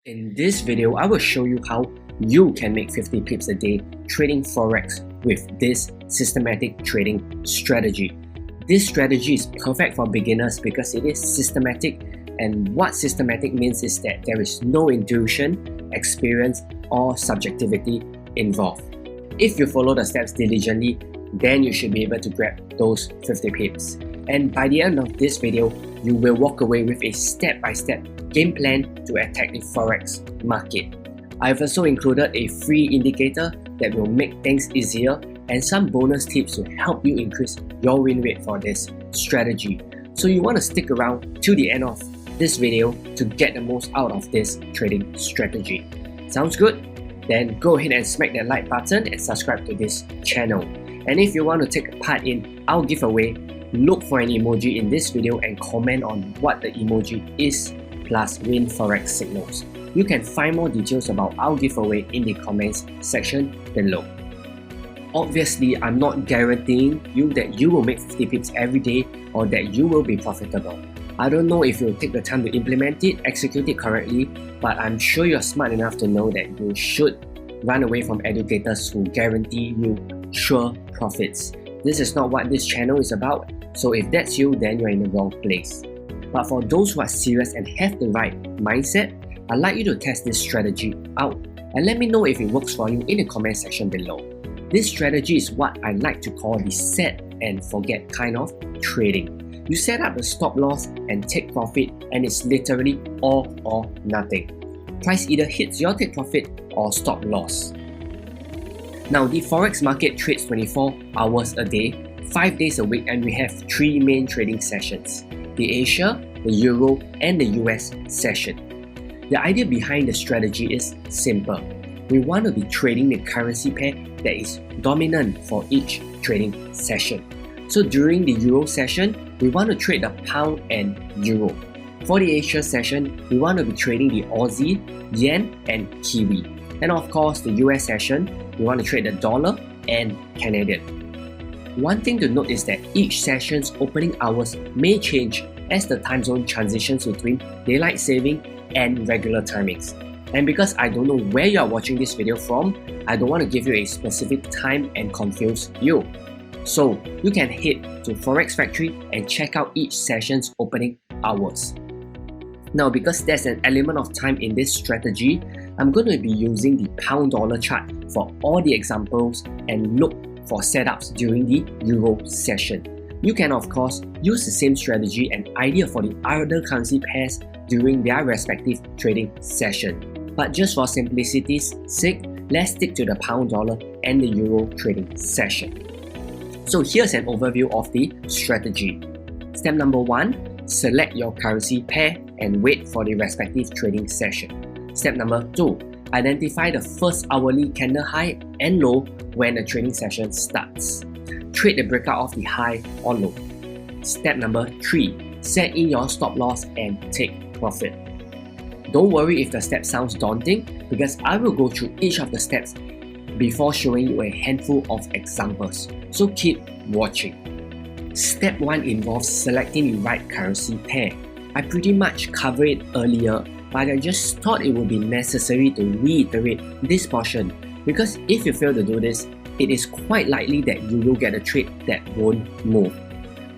In this video, I will show you how you can make 50 pips a day trading Forex with this systematic trading strategy. This strategy is perfect for beginners because it is systematic, and what systematic means is that there is no intuition, experience, or subjectivity involved. If you follow the steps diligently, then you should be able to grab those 50 pips. And by the end of this video, you will walk away with a step-by-step game plan to attack the Forex market. I've also included a free indicator that will make things easier and some bonus tips to help you increase your win rate for this strategy. So you want to stick around till the end of this video to get the most out of this trading strategy. Sounds good? Then go ahead and smack that like button and subscribe to this channel. And if you want to take part in our giveaway, look for an emoji in this video and comment on what the emoji is plus win Forex signals. You can find more details about our giveaway in the comments section below. Obviously, I'm not guaranteeing you that you will make 50 pips every day or that you will be profitable. I don't know if you'll take the time to implement it, execute it correctly, but I'm sure you're smart enough to know that you should run away from educators who guarantee you sure profits. This is not what this channel is about, so if that's you, then you're in the wrong place. But for those who are serious and have the right mindset, I'd like you to test this strategy out and let me know if it works for you in the comment section below. This strategy is what I like to call the set and forget kind of trading. You set up a stop loss and take profit, and it's literally all or nothing. Price either hits your take profit or stop loss. Now, the Forex market trades 24 hours a day, 5 days a week, and we have 3 main trading sessions: the Asia, the Euro, and the US session. The idea behind the strategy is simple. We want to be trading the currency pair that is dominant for each trading session. So during the Euro session, we want to trade the pound and euro. For the Asia session, we want to be trading the Aussie, yen, and Kiwi. And of course, the US session, we want to trade the dollar and Canadian. One thing to note is that each session's opening hours may change as the time zone transitions between daylight saving and regular timings. And because I don't know where you are watching this video from, I don't want to give you a specific time and confuse you. So you can head to Forex Factory and check out each session's opening hours. Now, because there's an element of time in this strategy, I'm going to be using the pound dollar chart for all the examples and look for setups during the Euro session. You can of course use the same strategy and idea for the other currency pairs during their respective trading session. But just for simplicity's sake, let's stick to the pound dollar and the euro trading session. So here's an overview of the strategy. Step number 1, select your currency pair and wait for the respective trading session. Step number 2, identify the first hourly candle high and low when the trading session starts. Trade the breakout of the high or low. Step number 3, set in your stop loss and take profit. Don't worry if the step sounds daunting, because I will go through each of the steps before showing you a handful of examples, so keep watching. Step 1 involves selecting the right currency pair. I pretty much covered it earlier, but I just thought it would be necessary to reiterate this portion, because if you fail to do this, it is quite likely that you will get a trade that won't move.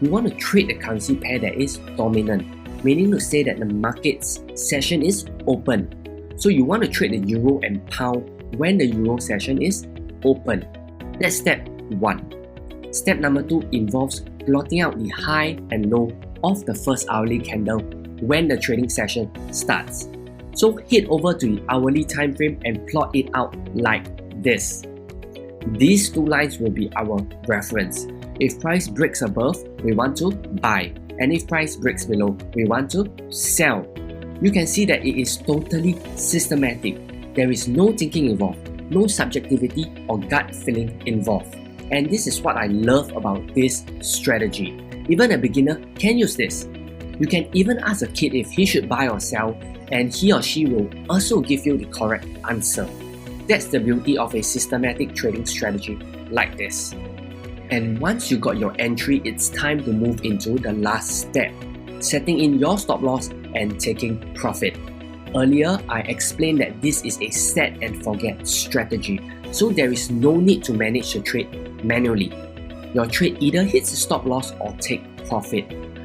You want to trade the currency pair that is dominant, meaning to say that the market's session is open. So you want to trade the euro and pound when the euro session is open. That's step 1. Step number 2 involves plotting out the high and low of the first hourly candle when the trading session starts. So head over to the hourly time frame and plot it out like this. These 2 lines will be our reference. If price breaks above, we want to buy, and if price breaks below, we want to sell. You can see that it is totally systematic. There is no thinking involved, no subjectivity or gut feeling involved. And this is what I love about this strategy. Even a beginner can use this. You can even ask a kid if he should buy or sell, and he or she will also give you the correct answer. That's the beauty of a systematic trading strategy like this. And once you got your entry, it's time to move into the last step, setting in your stop loss and taking profit. earlier, I explained that this is a set and forget strategy, so there is no need to manage the trade manually. Your trade either hits the stop loss or take profit.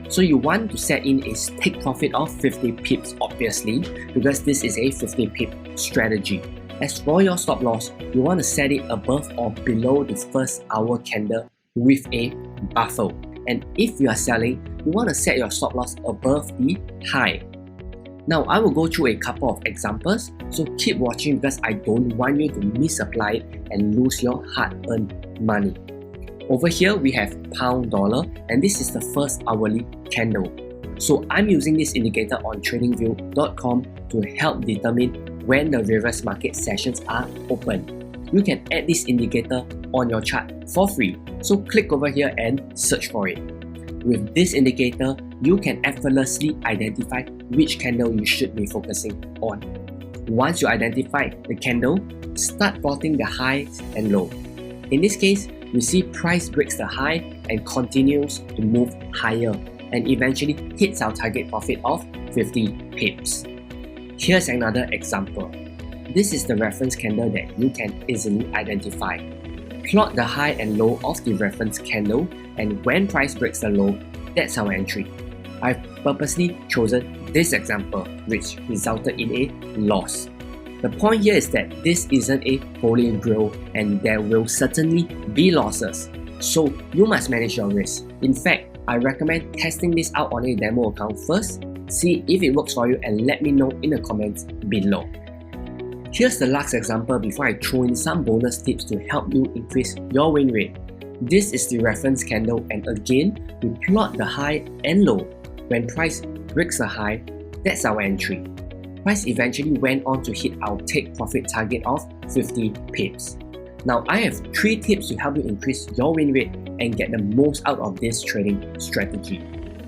So you want to set in a take profit of 50 pips obviously, because this is a 50 pip strategy. As for your stop loss, you want to set it above or below the first hour candle with a buffer. And if you are selling, you want to set your stop loss above the high. Now I will go through a couple of examples, so keep watching because I don't want you to misapply it and lose your hard-earned money. Over here we have pound dollar, and this is the first hourly candle. So I'm using this indicator on tradingview.com to help determine when the various market sessions are open. You can add this indicator on your chart for free, so click over here and search for it. With this indicator, you can effortlessly identify which candle you should be focusing on. Once you identify the candle, start plotting the highs and low. In this case, we see price breaks the high and continues to move higher and eventually hits our target profit of 50 pips. Here's another example. This is the reference candle that you can easily identify. Plot the high and low of the reference candle, and when price breaks the low, that's our entry. I've purposely chosen this example, which resulted in a loss. The point here is that this isn't a holy grail and there will certainly be losses, so you must manage your risk. In fact, I recommend testing this out on a demo account first, see if it works for you and let me know in the comments below. Here's the last example before I throw in some bonus tips to help you increase your win rate. This is the reference candle, and again, we plot the high and low. When price breaks the high, that's our entry. Price eventually went on to hit our take profit target of 50 pips. Now I have 3 tips to help you increase your win rate and get the most out of this trading strategy.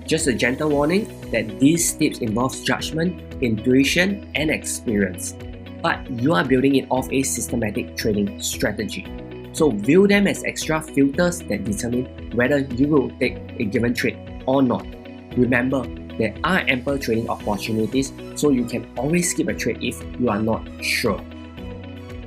Just a gentle warning that these tips involve judgment, intuition, and experience, but you are building it off a systematic trading strategy. So view them as extra filters that determine whether you will take a given trade or not. Remember, there are ample trading opportunities, so you can always skip a trade if you are not sure.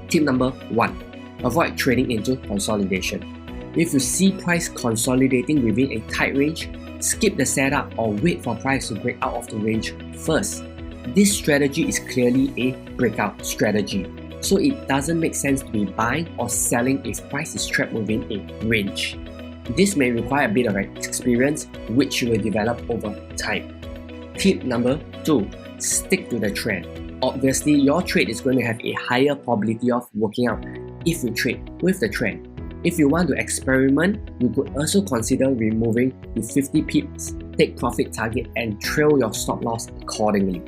Tip number 1. Avoid trading into consolidation. If you see price consolidating within a tight range, skip the setup or wait for price to break out of the range first. This strategy is clearly a breakout strategy, so it doesn't make sense to be buying or selling if price is trapped within a range. This may require a bit of experience, which you will develop over time. Tip number 2. Stick to the trend. Obviously, your trade is going to have a higher probability of working out if you trade with the trend. If you want to experiment, you could also consider removing the 50 pips take profit target and trail your stop loss accordingly.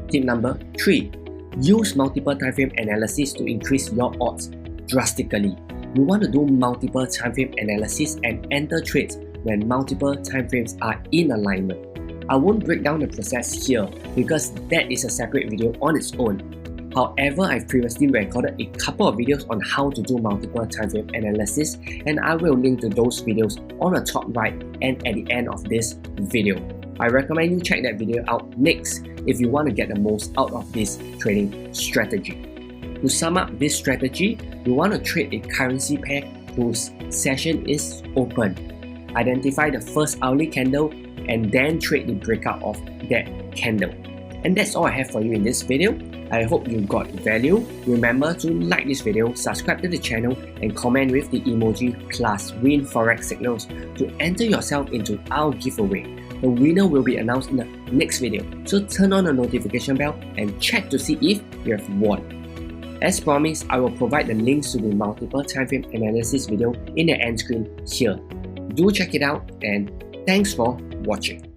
Tip number 3. Use multiple timeframe analysis to increase your odds drastically. You want to do multiple timeframe analysis and enter trades when multiple timeframes are in alignment. I won't break down the process here because that is a separate video on its own. However, I've previously recorded a couple of videos on how to do multiple timeframe analysis, and I will link to those videos on the top right and at the end of this video. I recommend you check that video out next if you want to get the most out of this trading strategy. To sum up this strategy, you want to trade a currency pair whose session is open. Identify the first hourly candle and then trade the breakout of that candle. And that's all I have for you in this video. I hope you got value. Remember to like this video, subscribe to the channel, and comment with the emoji plus win Forex signals to enter yourself into our giveaway. The winner will be announced in the next video, so turn on the notification bell and check to see if you have won. As promised, I will provide the links to the multiple timeframe analysis video in the end screen here. Do check it out, and thanks for watching.